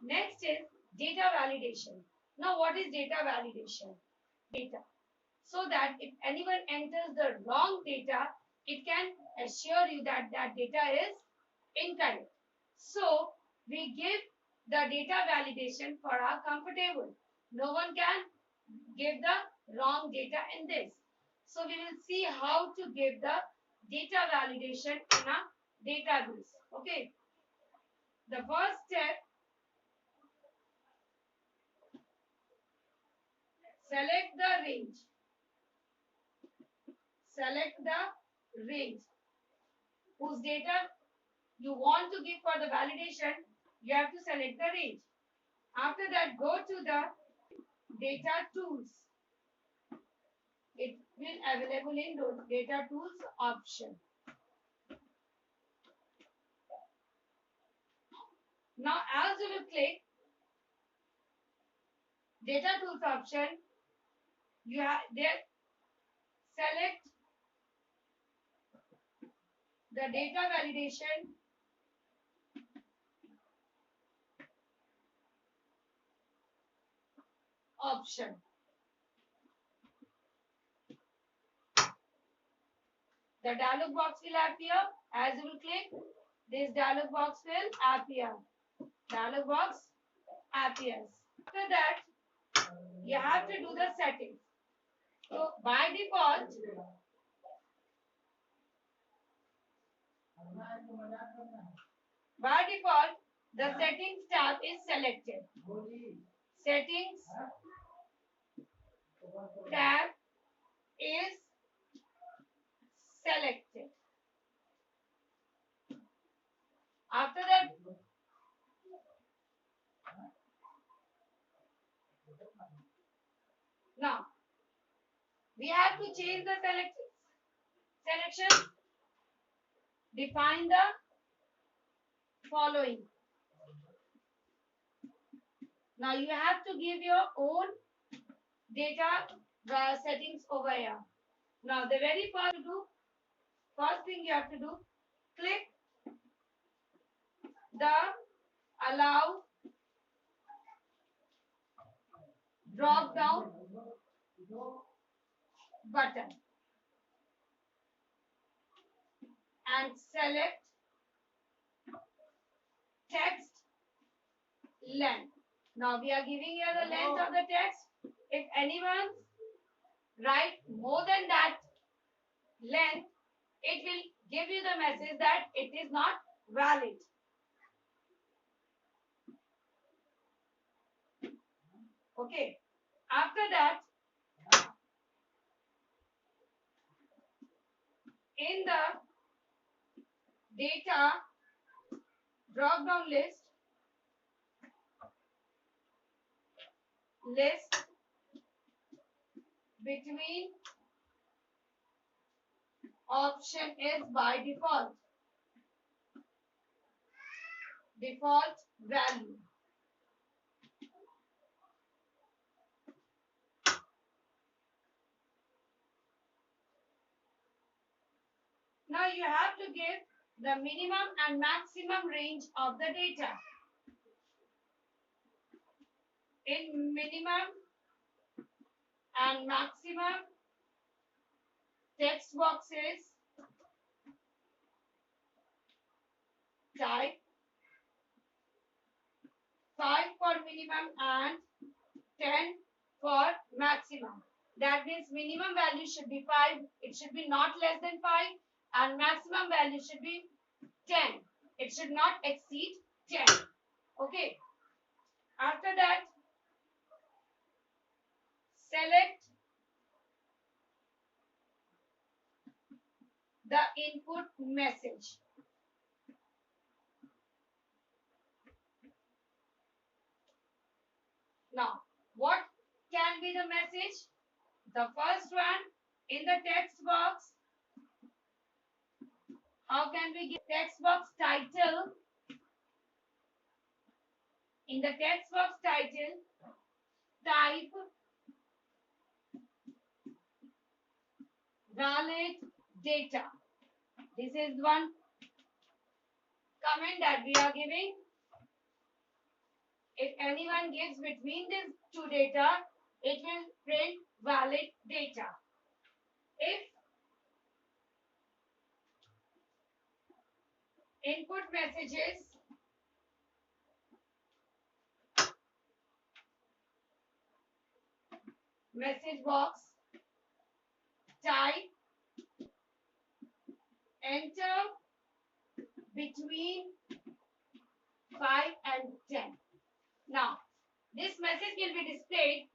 Next is data validation. Now, what is data validation? Data. So that if anyone enters the wrong data, it can assure you that that data is incorrect. So, we give the data validation for our comfortable. No one can give the wrong data in this. So, we will see how to give the data validation in a database. Okay. The first step, select the range. Select the range whose data you want to give for the validation. You have to select the range. After that, go to the data tools. It will available in the data tools option. Now, as you will click data tools option, you have there select the data validation option. The dialog box will appear. As you will click, this dialog box will appear. Dialog box appears. After that, you have to do the settings. So by default, the settings tab is selected. Settings tab is selected. After that, now we have to change the selection. Define the following. Now you have to give your own data settings over here. Now the very first thing you have to do, click the allow drop down button and select text length. Now we are giving here the length of the text. If anyone write more than that length, it will give you the message that it is not valid. Okay. After that, in the data drop down list between option is by default value. Now you have to give the minimum and maximum range of the data. In minimum and maximum text boxes, type 5 for minimum and 10 for maximum. That means minimum value should be 5. It should be not less than 5. And maximum value should be 10. It should not exceed 10. Okay. After that, select the input message. Now, what can be the message? The first one, in the text box, how can we give text box title? In the text box title, type valid data. This is one comment that we are giving. If anyone gives between these two data, it will print valid data. If input messages message box type enter between 5 and 10. Now, this message will be displayed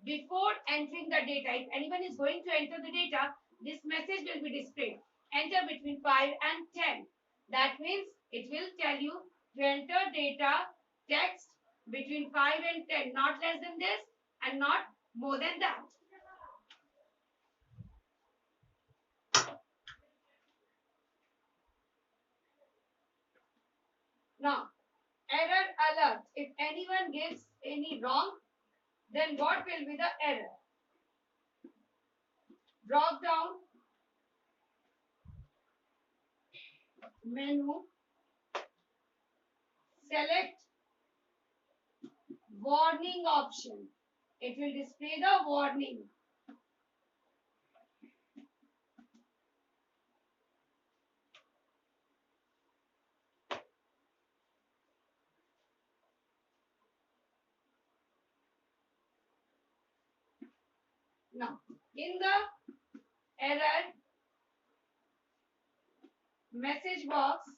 before entering the data. If anyone is going to enter the data, this message will be displayed. Enter between 5 and 10. That means it will tell you to enter data text between 5 and 10, not less than this and not more than that. Now, error alert. If anyone gives any wrong, then what will be the error? Drop down menu, select warning option. It will display the warning. Now, in the error message box,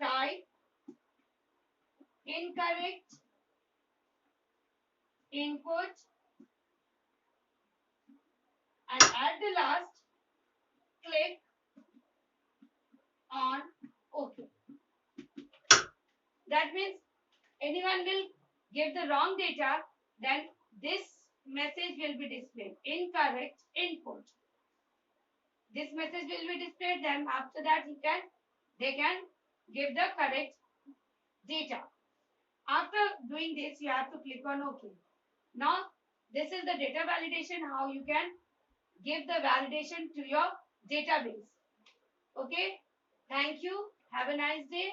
type incorrect input and at the last click on OK. That means anyone will give the wrong data, then this message will be displayed incorrect input. This message will be displayed, then after that they can give the correct data. After doing this, you have to click on OK. Now, this is the data validation, how you can give the validation to your database. Okay, thank you. Have a nice day.